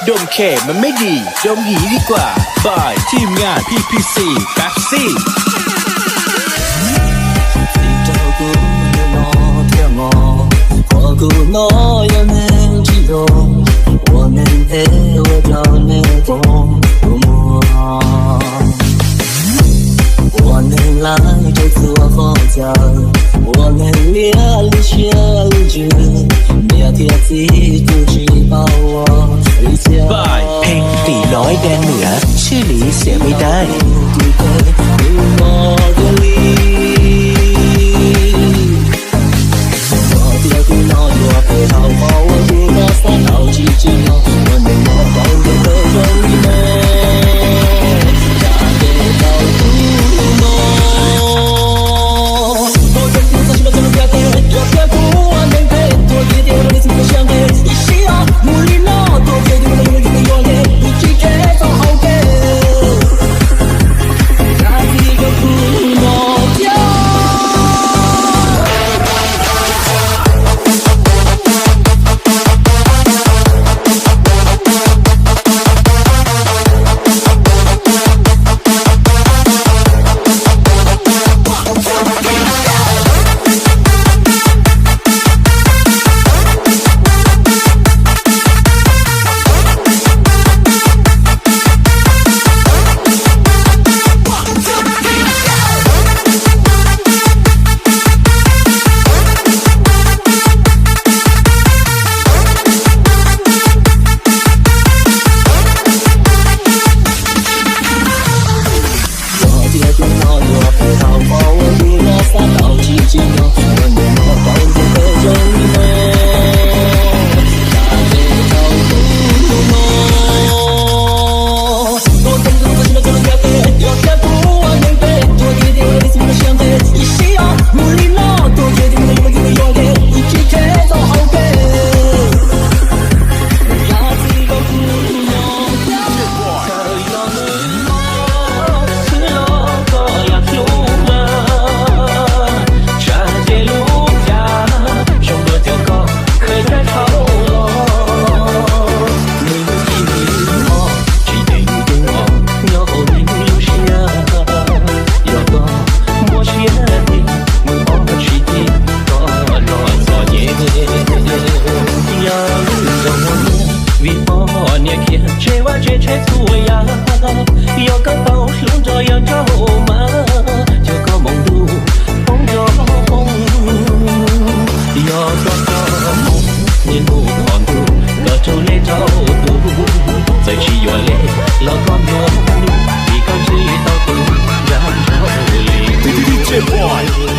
ดมเคมันไม่ดีดมหีดีกว่าบายทีมงาน PPC แป๊บซี่我要能记动，我能陪我到那冬末，我能来这次我好家，我能烈日雪日剧，每天自己都去把我回家。บายเพลงตีน้อยแดนเหนือชื่อหลีเสียไม่ได้ 好好，我不打算到几只鸟，我能摸到任何容易梦，嫁给到不梦。我真不相信我真的嫁给，要别哭我能陪，多一点我的心不想给，一起啊努力呢，多决定我的永远的永远，一起给做好给，嫁给个不梦家。DJ Boy